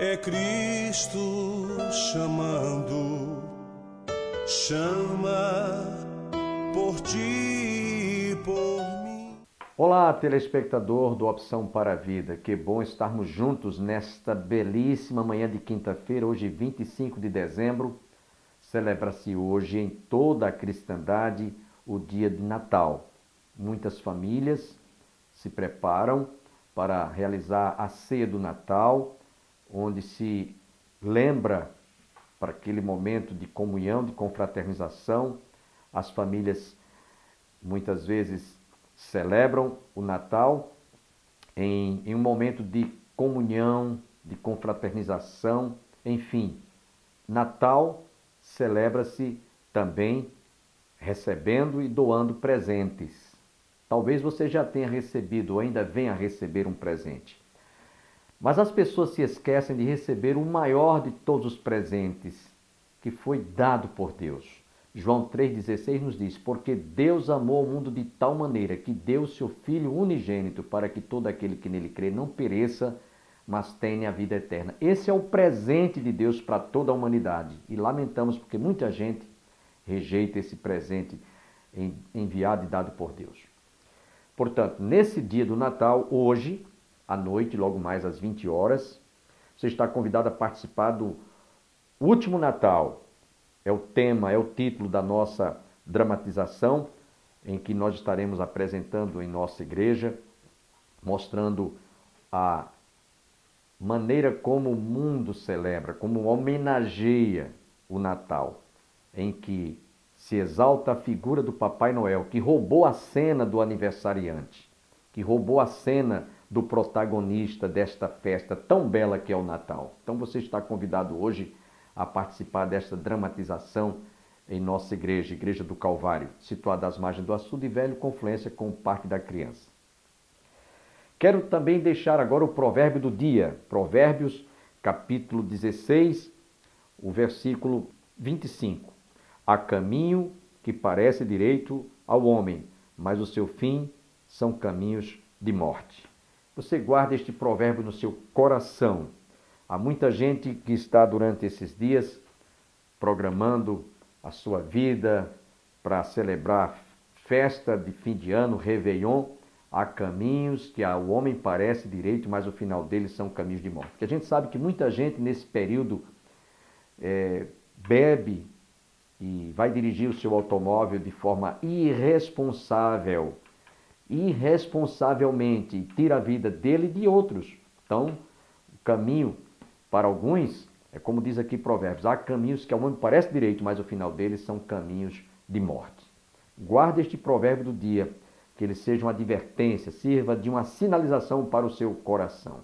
É Cristo chamando, chama por ti e por mim. Olá, telespectador do Opção para a Vida. Que bom estarmos juntos nesta belíssima manhã de quinta-feira, hoje 25 de dezembro. Celebra-se hoje em toda a cristandade o dia de Natal. Muitas famílias se preparam para realizar a ceia do Natal, onde se lembra para aquele momento de comunhão, de confraternização. As famílias muitas vezes celebram o Natal em um momento de comunhão, de confraternização, enfim. Natal celebra-se também recebendo e doando presentes. Talvez você já tenha recebido ou ainda venha a receber um presente. Mas as pessoas se esquecem de receber o maior de todos os presentes, que foi dado por Deus. João 3,16 nos diz: porque Deus amou o mundo de tal maneira que deu o seu Filho unigênito para que todo aquele que nele crê não pereça, mas tenha a vida eterna. Esse é o presente de Deus para toda a humanidade. E lamentamos porque muita gente rejeita esse presente enviado e dado por Deus. Portanto, nesse dia do Natal, hoje, à noite, logo mais às 20 horas, você está convidado a participar do último Natal. É o tema, é o título da nossa dramatização, em que nós estaremos apresentando em nossa igreja, mostrando a maneira como o mundo celebra, como homenageia o Natal, em que se exalta a figura do Papai Noel, que roubou a cena do aniversariante, que roubou a cena do protagonista desta festa tão bela que é o Natal. Então você está convidado hoje a participar desta dramatização em nossa igreja, Igreja do Calvário, situada às margens do Açude e Velho, confluência com o Parque da Criança. Quero também deixar agora o provérbio do dia, Provérbios, capítulo 16, o versículo 25. Há caminho que parece direito ao homem, mas o seu fim são caminhos de morte. Você guarda este provérbio no seu coração. Há muita gente que está durante esses dias programando a sua vida para celebrar festa de fim de ano, Réveillon. Há caminhos que ao homem parece direito, mas o final deles são caminhos de morte. Porque a gente sabe que muita gente nesse período bebe e vai dirigir o seu automóvel de forma irresponsavelmente, e tira a vida dele e de outros. Então, o caminho para alguns, é como diz aqui Provérbios, há caminhos que ao homem parece direito, mas o final deles são caminhos de morte. Guarde este provérbio do dia, que ele seja uma advertência, sirva de uma sinalização para o seu coração.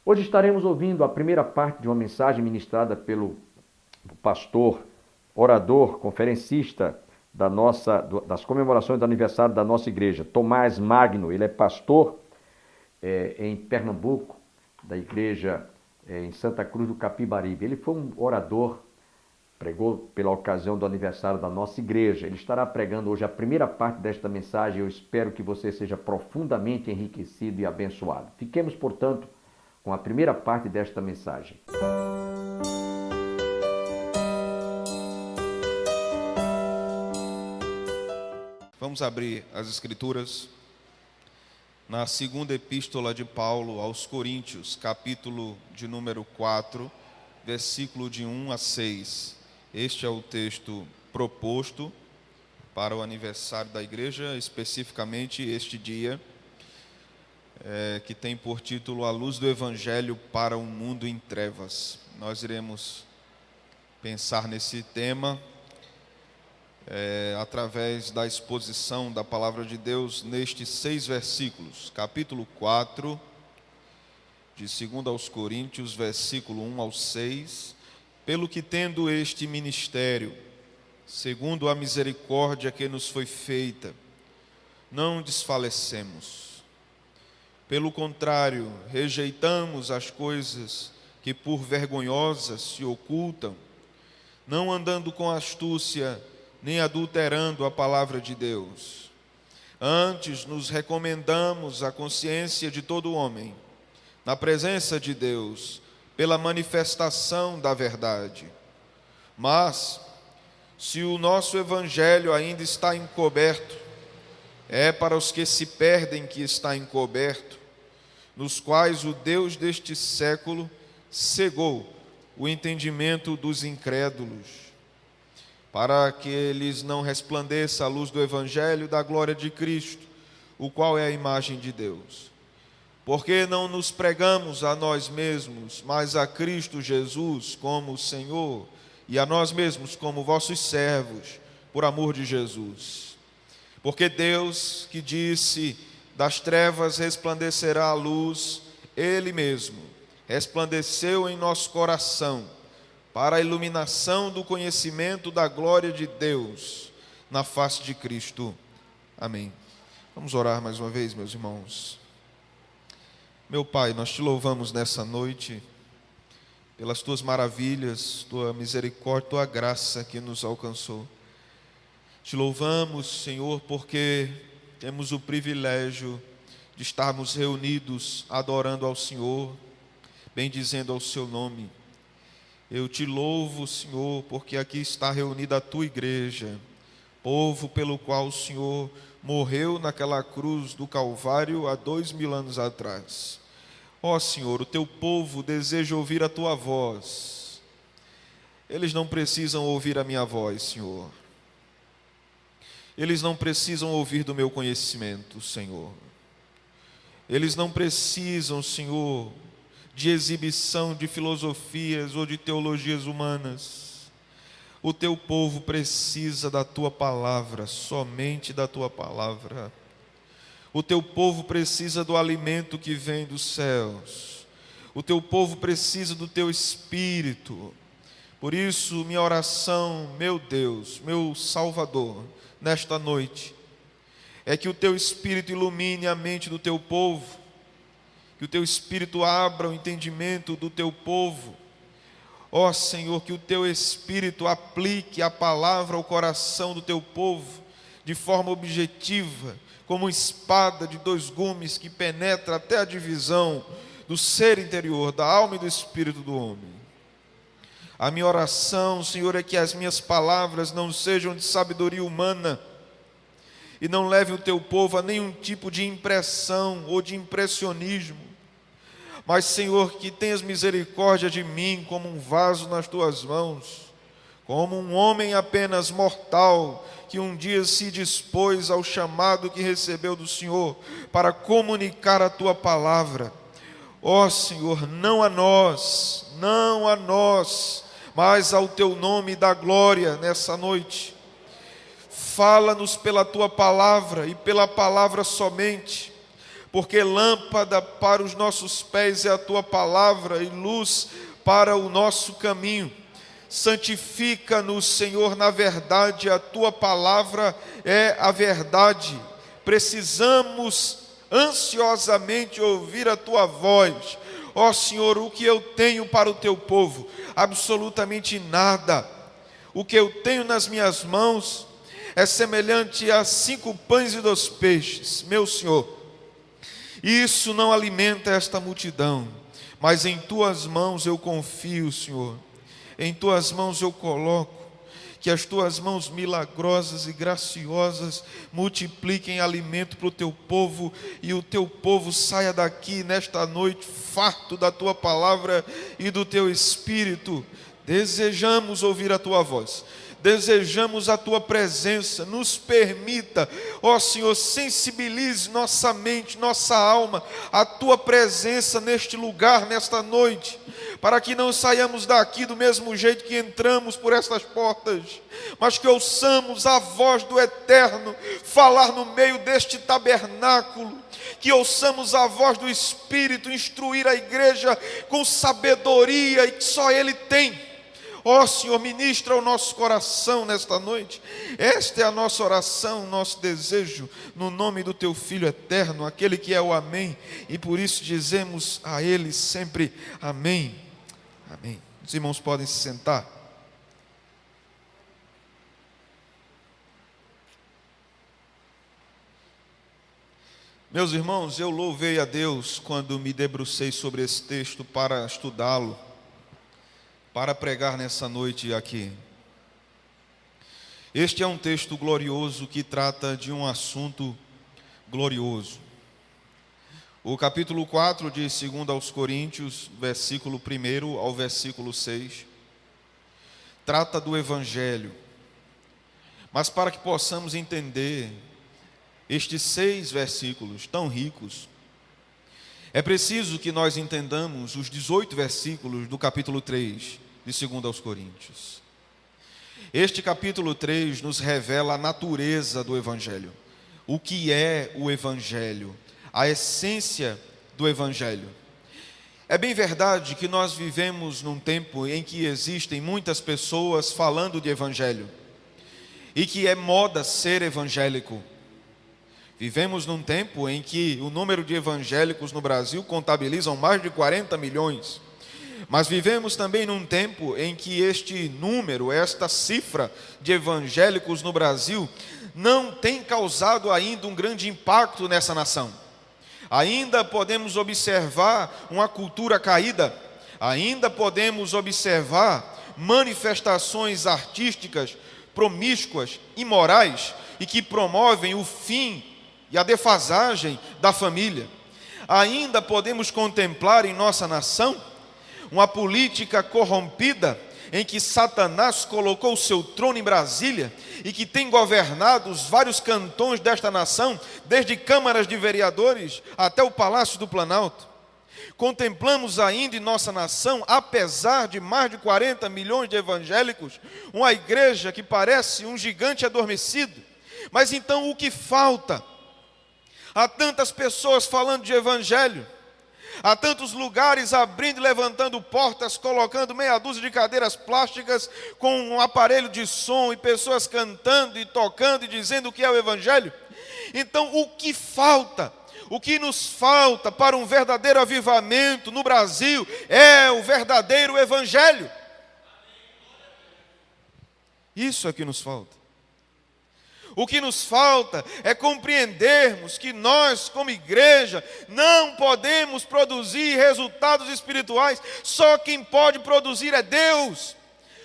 Hoje estaremos ouvindo a primeira parte de uma mensagem ministrada pelo pastor, orador, conferencista das comemorações do aniversário da nossa igreja, Tomás Magno. Ele é pastor em Pernambuco, da igreja em Santa Cruz do Capibaribe. Ele foi um orador, pregou pela ocasião do aniversário da nossa igreja. Ele estará pregando hoje a primeira parte desta mensagem. Eu espero que você seja profundamente enriquecido e abençoado. Fiquemos, portanto, com a primeira parte desta mensagem. Vamos abrir as Escrituras na segunda epístola de Paulo aos Coríntios, capítulo de número 4, versículo de 1 a 6. Este é o texto proposto para o aniversário da igreja, especificamente este dia, que tem por título A Luz do Evangelho para um Mundo em Trevas. Nós iremos pensar nesse tema através da exposição da Palavra de Deus nestes 6 versículos. Capítulo 4, de 2 aos Coríntios, versículo 1 ao 6. Pelo que tendo este ministério, segundo a misericórdia que nos foi feita, não desfalecemos. Pelo contrário, rejeitamos as coisas que por vergonhosas se ocultam, não andando com astúcia, nem adulterando a palavra de Deus. Antes nos recomendamos à consciência de todo homem, na presença de Deus, pela manifestação da verdade. Mas, se o nosso evangelho ainda está encoberto, é para os que se perdem que está encoberto, nos quais o Deus deste século cegou o entendimento dos incrédulos, para que lhes não resplandeça a luz do evangelho da glória de Cristo, o qual é a imagem de Deus. Porque não nos pregamos a nós mesmos, mas a Cristo Jesus como Senhor, e a nós mesmos como vossos servos, por amor de Jesus. Porque Deus, que disse, das trevas resplandecerá a luz, Ele mesmo resplandeceu em nosso coração, para a iluminação do conhecimento da glória de Deus, na face de Cristo. Amém. Vamos orar mais uma vez, meus irmãos. Meu Pai, nós te louvamos nessa noite, pelas tuas maravilhas, tua misericórdia, tua graça que nos alcançou. Te louvamos, Senhor, porque temos o privilégio de estarmos reunidos, adorando ao Senhor, bendizendo ao seu nome. Eu te louvo, Senhor, porque aqui está reunida a tua igreja, povo pelo qual o Senhor morreu naquela cruz do Calvário há 2000 anos atrás. Ó Senhor, o teu povo deseja ouvir a tua voz. Eles não precisam ouvir a minha voz, Senhor. Eles não precisam ouvir do meu conhecimento, Senhor. Eles não precisam, Senhor, de exibição de filosofias ou de teologias humanas. O teu povo precisa da tua palavra, somente da tua palavra. O teu povo precisa do alimento que vem dos céus. O teu povo precisa do teu Espírito. Por isso, minha oração, meu Deus, meu Salvador, nesta noite, é que o teu Espírito ilumine a mente do teu povo, que o teu Espírito abra o entendimento do teu povo. Ó Senhor, que o teu Espírito aplique a palavra ao coração do teu povo, de forma objetiva, como espada de 2 gumes que penetra até a divisão do ser interior, da alma e do espírito do homem. A minha oração, Senhor, é que as minhas palavras não sejam de sabedoria humana e não levem o teu povo a nenhum tipo de impressão ou de impressionismo. Mas, Senhor, que tenhas misericórdia de mim como um vaso nas tuas mãos, como um homem apenas mortal, que um dia se dispôs ao chamado que recebeu do Senhor para comunicar a tua palavra. Ó Senhor, não a nós, mas ao teu nome da glória nessa noite. Fala-nos pela tua palavra e pela palavra somente, porque lâmpada para os nossos pés é a tua palavra e luz para o nosso caminho. Santifica-nos, Senhor, na verdade, a tua palavra é a verdade. Precisamos ansiosamente ouvir a tua voz. Ó Senhor, o que eu tenho para o teu povo? Absolutamente nada. O que eu tenho nas minhas mãos é semelhante a 5 pães e 2 peixes, meu Senhor. Isso não alimenta esta multidão, mas em tuas mãos eu confio, Senhor. Em tuas mãos eu coloco, que as tuas mãos milagrosas e graciosas multipliquem alimento para o teu povo, e o teu povo saia daqui nesta noite farto da tua palavra e do teu Espírito. Desejamos ouvir a tua voz, desejamos a tua presença. Nos permita, ó Senhor, sensibilize nossa mente, nossa alma, a tua presença neste lugar, nesta noite, para que não saiamos daqui do mesmo jeito que entramos por estas portas, mas que ouçamos a voz do Eterno falar no meio deste tabernáculo, que ouçamos a voz do Espírito instruir a igreja com sabedoria e que só Ele tem. Ó Senhor, ministra o nosso coração nesta noite. Esta é a nossa oração, nosso desejo, no nome do teu Filho eterno, aquele que é o Amém, e por isso dizemos a Ele sempre Amém. Amém. Os irmãos podem se sentar. Meus irmãos, eu louvei a Deus quando me debrucei sobre esse texto para estudá-lo, para pregar nessa noite aqui. Este é um texto glorioso que trata de um assunto glorioso. O capítulo 4 de 2 aos Coríntios, versículo 1 ao versículo 6, trata do Evangelho. Mas para que possamos entender estes 6 versículos tão ricos, é preciso que nós entendamos os 18 versículos do capítulo 3 de 2 aos Coríntios. Este capítulo 3 nos revela a natureza do Evangelho. O que é o Evangelho? A essência do Evangelho. É bem verdade que nós vivemos num tempo em que existem muitas pessoas falando de Evangelho e que é moda ser evangélico. Vivemos num tempo em que o número de evangélicos no Brasil contabilizam mais de 40 milhões. Mas vivemos também num tempo em que este número, esta cifra de evangélicos no Brasil não tem causado ainda um grande impacto nessa nação. Ainda podemos observar uma cultura caída, ainda podemos observar manifestações artísticas promíscuas, imorais e que promovem o fim e a defasagem da família. Ainda podemos contemplar em nossa nação uma política corrompida em que Satanás colocou o seu trono em Brasília e que tem governado os vários cantões desta nação, desde câmaras de vereadores até o Palácio do Planalto. Contemplamos ainda em nossa nação, apesar de mais de 40 milhões de evangélicos, uma igreja que parece um gigante adormecido. Mas então o que falta? Há tantas pessoas falando de evangelho, há tantos lugares abrindo e levantando portas, colocando meia dúzia de cadeiras plásticas com um aparelho de som e pessoas cantando e tocando e dizendo o que é o evangelho. Então o que falta? O que nos falta para um verdadeiro avivamento no Brasil é o verdadeiro evangelho. Isso é que nos falta. O que nos falta é compreendermos que nós, como igreja, não podemos produzir resultados espirituais. Só quem pode produzir é Deus.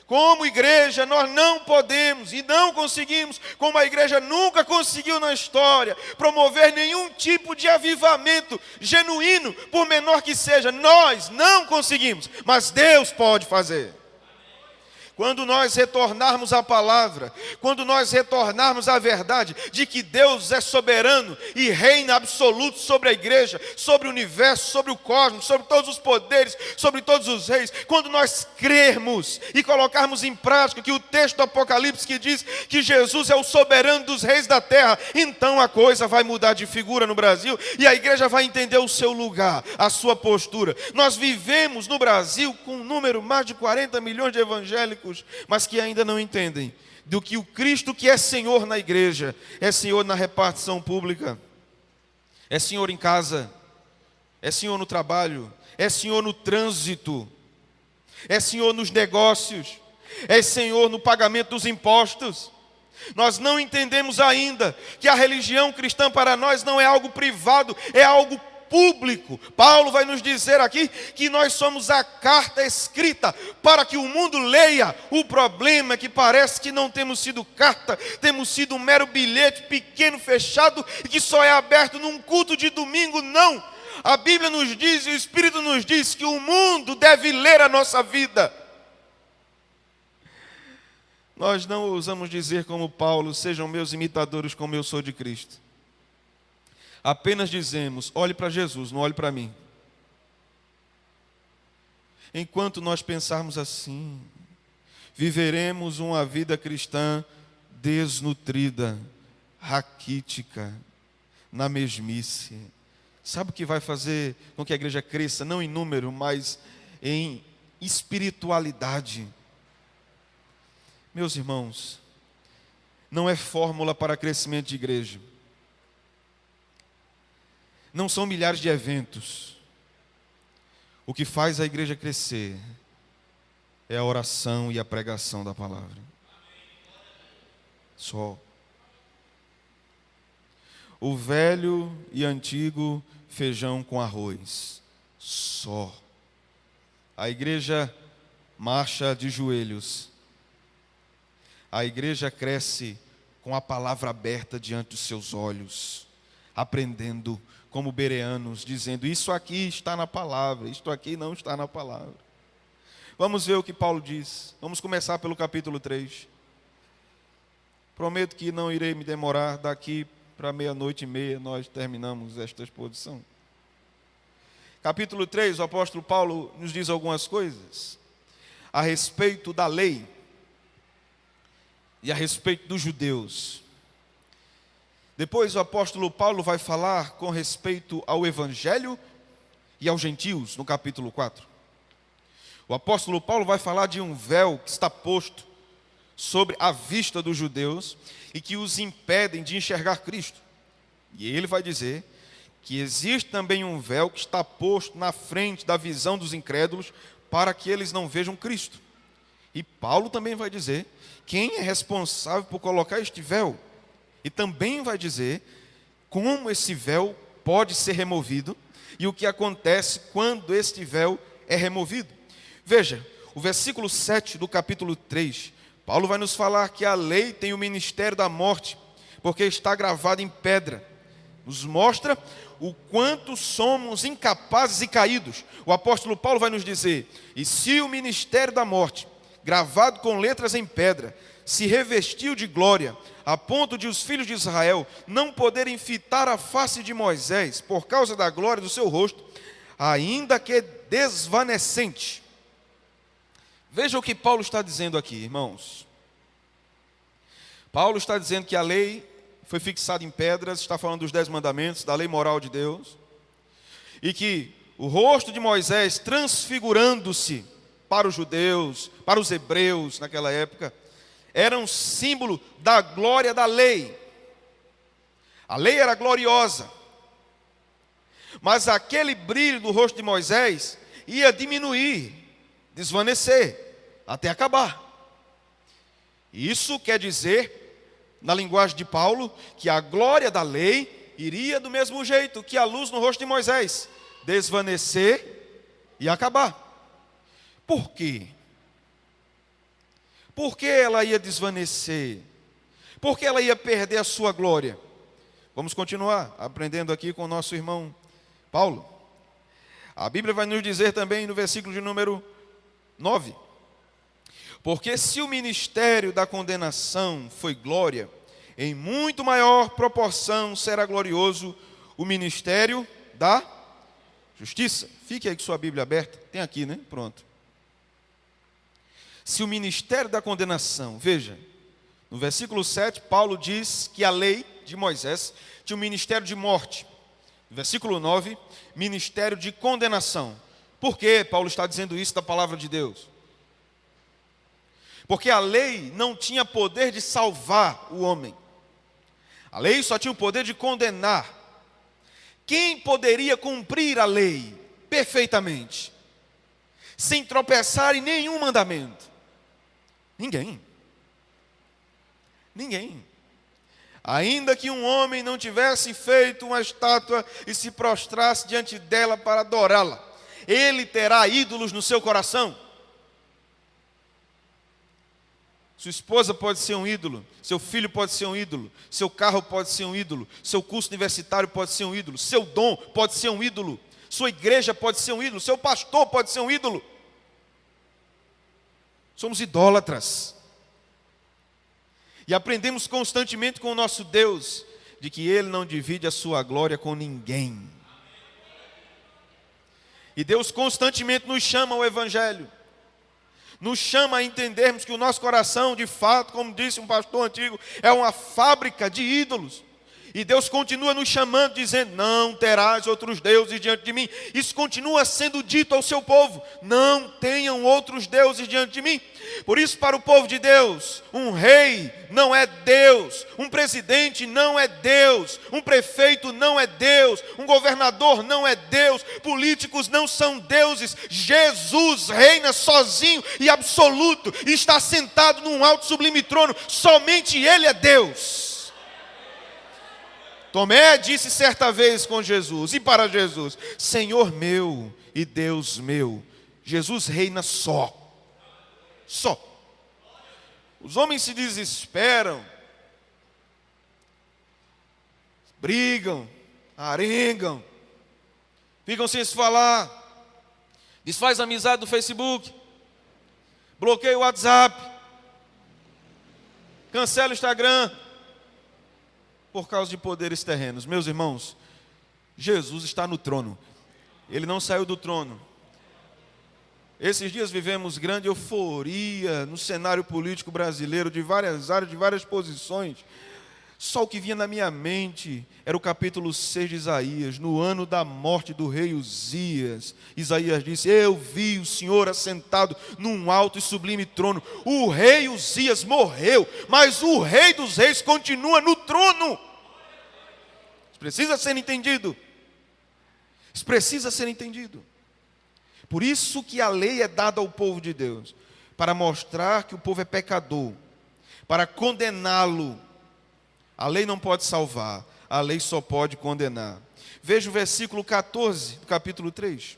Como igreja, nós não podemos e não conseguimos, como a igreja nunca conseguiu na história, promover nenhum tipo de avivamento genuíno, por menor que seja. Nós não conseguimos, mas Deus pode fazer. Quando nós retornarmos à palavra, quando nós retornarmos à verdade de que Deus é soberano e reina absoluto sobre a igreja, sobre o universo, sobre o cosmos, sobre todos os poderes, sobre todos os reis, quando nós crermos e colocarmos em prática que o texto do Apocalipse que diz que Jesus é o soberano dos reis da terra, então a coisa vai mudar de figura no Brasil e a igreja vai entender o seu lugar, a sua postura. Nós vivemos no Brasil com um número mais de 40 milhões de evangélicos, mas que ainda não entendem do que o Cristo que é Senhor na igreja, é Senhor na repartição pública, é Senhor em casa, é Senhor no trabalho, é Senhor no trânsito, é Senhor nos negócios, é Senhor no pagamento dos impostos. Nós não entendemos ainda que a religião cristã para nós não é algo privado, é algo público. Paulo vai nos dizer aqui que nós somos a carta escrita para que o mundo leia. O problema é que parece que não temos sido carta, temos sido um mero bilhete pequeno, fechado e que só é aberto num culto de domingo. Não, a Bíblia nos diz e o Espírito nos diz que o mundo deve ler a nossa vida. Nós não ousamos dizer como Paulo: sejam meus imitadores como eu sou de Cristo. Apenas dizemos: olhe para Jesus, não olhe para mim. Enquanto nós pensarmos assim, viveremos uma vida cristã desnutrida, raquítica, na mesmice. Sabe o que vai fazer com que a igreja cresça? Não em número, mas em espiritualidade. Meus irmãos, não é fórmula para crescimento de igreja. Não são milhares de eventos. O que faz a igreja crescer é a oração e a pregação da palavra. Só. o velho e antigo feijão com arroz. Só. A igreja marcha de joelhos. A igreja cresce com a palavra aberta diante dos seus olhos, aprendendo como bereanos, dizendo: isso aqui está na palavra, isto aqui não está na palavra. Vamos ver o que Paulo diz. Vamos começar pelo capítulo 3. Prometo que não irei me demorar, daqui para 00:30 nós terminamos esta exposição. Capítulo 3, o apóstolo Paulo nos diz algumas coisas a respeito da lei e a respeito dos judeus. Depois o apóstolo Paulo vai falar com respeito ao evangelho e aos gentios, no capítulo 4. O apóstolo Paulo vai falar de um véu que está posto sobre a vista dos judeus e que os impedem de enxergar Cristo. E ele vai dizer que existe também um véu que está posto na frente da visão dos incrédulos para que eles não vejam Cristo. E Paulo também vai dizer quem é responsável por colocar este véu. E também vai dizer como esse véu pode ser removido e o que acontece quando este véu é removido. Veja, o versículo 7 do capítulo 3, Paulo vai nos falar que a lei tem o ministério da morte, porque está gravado em pedra. Nos mostra o quanto somos incapazes e caídos. O apóstolo Paulo vai nos dizer: e se o ministério da morte, gravado com letras em pedra, se revestiu de glória, a ponto de os filhos de Israel não poderem fitar a face de Moisés por causa da glória do seu rosto, ainda que desvanecente. Veja o que Paulo está dizendo aqui, irmãos. Paulo está dizendo que a lei foi fixada em pedras, está falando dos 10 mandamentos, da lei moral de Deus, e que o rosto de Moisés, transfigurando-se para os judeus, para os hebreus naquela época, era um símbolo da glória da lei. A lei era gloriosa, mas aquele brilho do rosto de Moisés ia diminuir, desvanecer, até acabar. Isso quer dizer, na linguagem de Paulo, que a glória da lei iria do mesmo jeito que a luz no rosto de Moisés, desvanecer e acabar. Por quê? Por que ela ia desvanecer? Por que ela ia perder a sua glória? Vamos continuar aprendendo aqui com o nosso irmão Paulo. A Bíblia vai nos dizer também no versículo de número 9: porque se o ministério da condenação foi glória, em muito maior proporção será glorioso o ministério da justiça. Fique aí com sua Bíblia aberta. Tem aqui, né? Pronto. Se o ministério da condenação, veja, no versículo 7, Paulo diz que a lei de Moisés tinha um ministério de morte. No versículo 9, ministério de condenação. Por que Paulo está dizendo isso da palavra de Deus? Porque a lei não tinha poder de salvar o homem. A lei só tinha o poder de condenar. Quem poderia cumprir a lei perfeitamente, sem tropeçar em nenhum mandamento? Ninguém. Ninguém. Ainda que um homem não tivesse feito uma estátua e se prostrasse diante dela para adorá-la, ele terá ídolos no seu coração. Sua esposa pode ser um ídolo, seu filho pode ser um ídolo, seu carro pode ser um ídolo, seu curso universitário pode ser um ídolo, seu dom pode ser um ídolo, sua igreja pode ser um ídolo, seu pastor pode ser um ídolo. Somos idólatras. E aprendemos constantemente com o nosso Deus de que Ele não divide a sua glória com ninguém. E Deus constantemente nos chama ao Evangelho. Nos chama a entendermos que o nosso coração, de fato, como disse um pastor antigo, é uma fábrica de ídolos. E Deus continua nos chamando, dizendo: não terás outros deuses diante de mim. Isso continua sendo dito ao seu povo: não tenham outros deuses diante de mim. Por isso, para o povo de Deus, um rei não é Deus, um presidente não é Deus, um prefeito não é Deus, um governador não é Deus, políticos não são deuses. Jesus reina sozinho e absoluto, e está sentado num alto sublime trono. Somente Ele é Deus. Tomé disse certa vez com Jesus e para Jesus: Senhor meu e Deus meu. Jesus reina só. Só. Os homens se desesperam, brigam, arengam, ficam sem se falar, desfaz a amizade do Facebook, bloqueia o WhatsApp, cancela o Instagram, por causa de poderes terrenos. Meus irmãos, Jesus está no trono, Ele não saiu do trono. Esses dias vivemos grande euforia no cenário político brasileiro, de várias áreas, de várias posições. Só o que vinha na minha mente era o capítulo 6 de Isaías. No ano da morte do rei Uzias, Isaías disse: eu vi o Senhor assentado num alto e sublime trono. O rei Uzias morreu, mas o rei dos reis continua no trono. Isso precisa ser entendido. Isso precisa ser entendido. Por isso que a lei é dada ao povo de Deus, para mostrar que o povo é pecador, para condená-lo. A lei não pode salvar, a lei só pode condenar. Veja o versículo 14 do capítulo 3.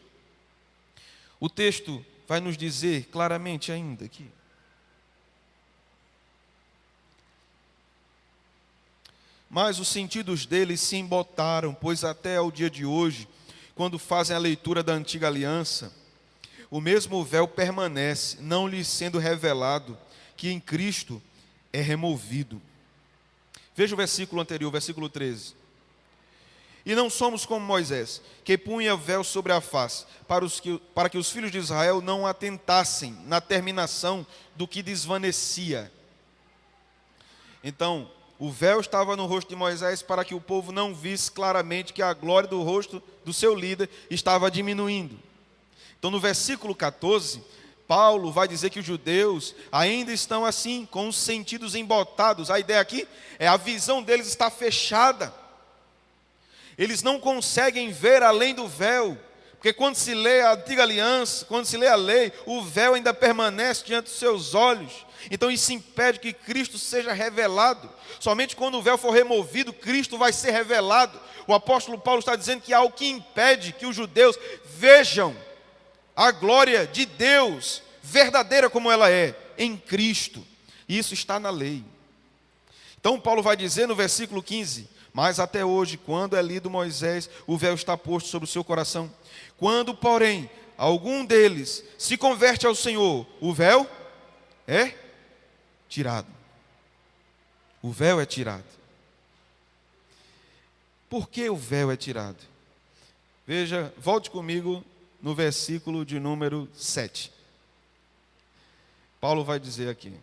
O texto vai nos dizer claramente ainda aqui. Mas os sentidos deles se embotaram, pois até ao dia de hoje, quando fazem a leitura da antiga aliança, o mesmo véu permanece, não lhes sendo revelado que em Cristo é removido. Veja o versículo anterior, versículo 13. E não somos como Moisés, que punha véu sobre a face, para que os filhos de Israel não atentassem na terminação do que desvanecia. Então, o véu estava no rosto de Moisés para que o povo não visse claramente que a glória do rosto do seu líder estava diminuindo. Então, no versículo 14, Paulo vai dizer que os judeus ainda estão assim, com os sentidos embotados. A ideia aqui é a visão deles está fechada. Eles não conseguem ver além do véu, porque quando se lê a antiga aliança, quando se lê a lei, o véu ainda permanece diante dos seus olhos. Então isso impede que Cristo seja revelado. Somente quando o véu for removido, Cristo vai ser revelado. O apóstolo Paulo está dizendo que há algo que impede que os judeus vejam a glória de Deus, verdadeira como ela é, em Cristo. E isso está na lei. Então Paulo vai dizer no versículo 15: mas até hoje, quando é lido Moisés, o véu está posto sobre o seu coração. Quando, porém, algum deles se converte ao Senhor, o véu é tirado. O véu é tirado. Por que o véu é tirado? Veja, volte comigo no versículo de número 7. Paulo vai dizer aqui: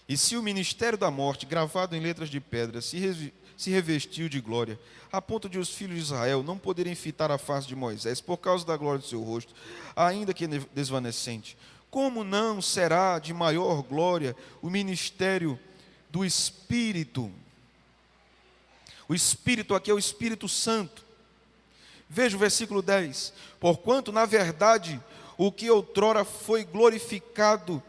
e se o ministério da morte, gravado em letras de pedra, se revestiu de glória, a ponto de os filhos de Israel não poderem fitar a face de Moisés, por causa da glória do seu rosto, ainda que desvanecente, como não será de maior glória o ministério do Espírito? O Espírito aqui é o Espírito Santo. Veja o versículo 10. Porquanto, na verdade, o que outrora foi glorificado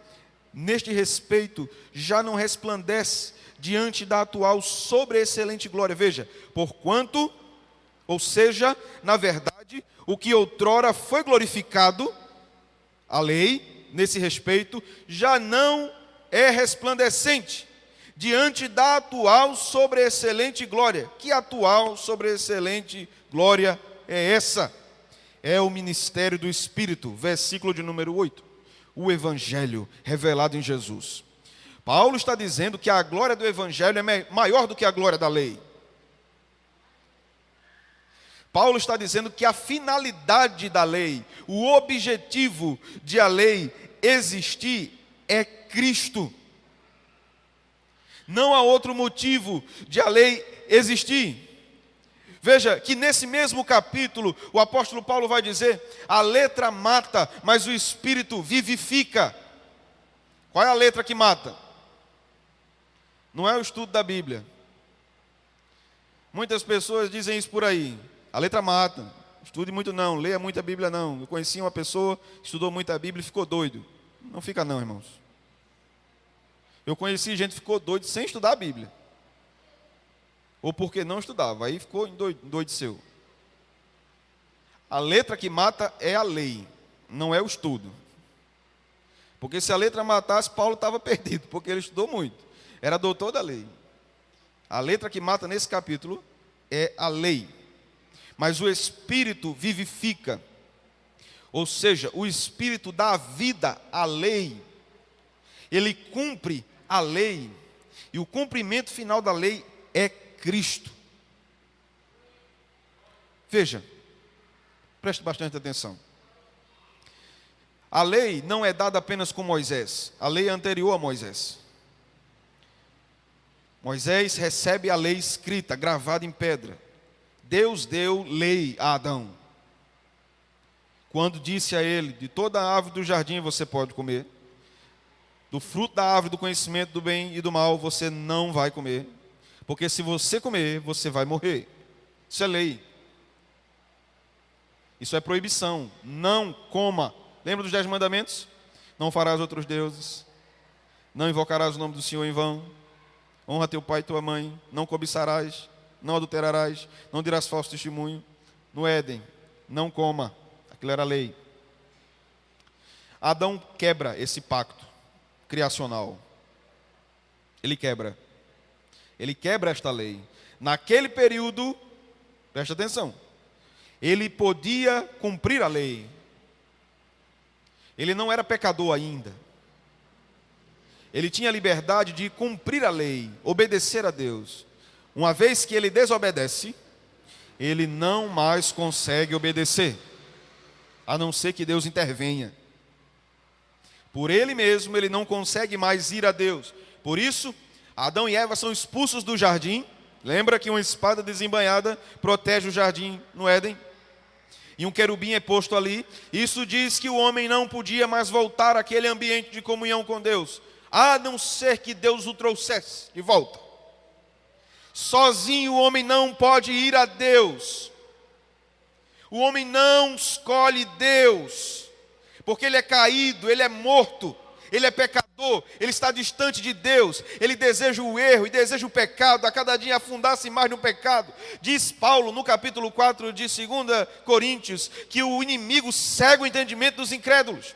neste respeito, já não resplandece diante da atual sobreexcelente glória. Veja, porquanto, ou seja, na verdade, o que outrora foi glorificado, a lei, nesse respeito, já não é resplandecente diante da atual sobreexcelente glória. Que atual sobreexcelente glória é essa? É o ministério do Espírito, versículo de número 8. O Evangelho revelado em Jesus. Paulo está dizendo que a glória do Evangelho é maior do que a glória da lei. Paulo está dizendo que a finalidade da lei, o objetivo de a lei existir é Cristo. Não há outro motivo de a lei existir. Veja que nesse mesmo capítulo, o apóstolo Paulo vai dizer: a letra mata, mas o Espírito vivifica. Qual é a letra que mata? Não é o estudo da Bíblia. Muitas pessoas dizem isso por aí: a letra mata, estude muito não, leia muita Bíblia não. Eu conheci uma pessoa que estudou muita Bíblia e ficou doido. Não fica não, irmãos. Eu conheci gente que ficou doido sem estudar a Bíblia. ou porque não estudava. Aí ficou endoideceu. A letra que mata é a lei, não é o estudo. Porque se a letra matasse, Paulo estava perdido, porque ele estudou muito. Era doutor da lei. A letra que mata nesse capítulo é a lei. Mas o Espírito vivifica. Ou seja, o Espírito dá vida à lei. Ele cumpre a lei. E o cumprimento final da lei é Cristo. Veja, preste bastante atenção. A lei não é dada apenas com Moisés. A lei é anterior a Moisés. Moisés recebe a lei escrita, gravada em pedra. Deus deu lei a Adão. Quando disse a ele, de toda a árvore do jardim você pode comer, do fruto da árvore do conhecimento do bem e do mal você não vai comer, porque se você comer, você vai morrer. Isso é lei. Isso é proibição. Não coma. Lembra dos 10 mandamentos? Não farás outros deuses. Não invocarás o nome do Senhor em vão. Honra teu pai e tua mãe. Não cobiçarás. Não adulterarás. Não dirás falso testemunho. No Éden, não coma. Aquilo era lei. Adão quebra esse pacto criacional. Ele quebra. Ele quebra esta lei. Naquele período, presta atenção, ele podia cumprir a lei. Ele não era pecador ainda. Ele tinha liberdade de cumprir a lei, obedecer a Deus. Uma vez que ele desobedece, ele não mais consegue obedecer, a não ser que Deus intervenha. Por ele mesmo, ele não consegue mais ir a Deus. Por isso, Adão e Eva são expulsos do jardim. Lembra que uma espada desembainhada protege o jardim no Éden? E um querubim é posto ali. Isso diz que o homem não podia mais voltar àquele ambiente de comunhão com Deus, a não ser que Deus o trouxesse de volta. Sozinho o homem não pode ir a Deus. O homem não escolhe Deus, porque ele é caído, ele é morto, ele é pecador, ele está distante de Deus, ele deseja o erro e deseja o pecado, a cada dia afundar-se mais no pecado. Diz Paulo no capítulo 4 de 2 Coríntios, que o inimigo cega o entendimento dos incrédulos.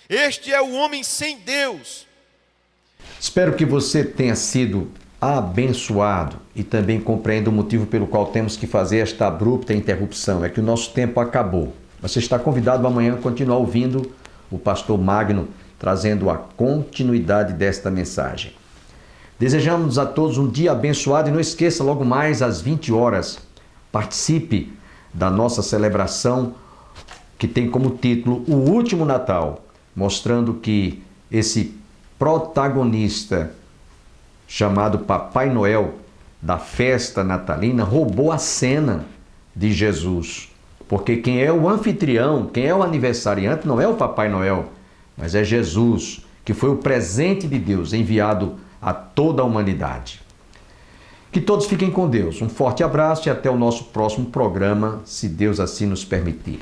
Este é o homem sem Deus. Espero que você tenha sido abençoado e também compreenda o motivo pelo qual temos que fazer esta abrupta interrupção. É que o nosso tempo acabou. Você está convidado amanhã a continuar ouvindo o pastor Magno trazendo a continuidade desta mensagem. Desejamos a todos um dia abençoado e não esqueça, logo mais às 20 horas, participe da nossa celebração que tem como título O Último Natal, mostrando que esse protagonista chamado Papai Noel da festa natalina roubou a cena de Jesus. Porque quem é o anfitrião, quem é o aniversariante não é o Papai Noel, mas é Jesus, que foi o presente de Deus enviado a toda a humanidade. Que todos fiquem com Deus. Um forte abraço e até o nosso próximo programa, se Deus assim nos permitir.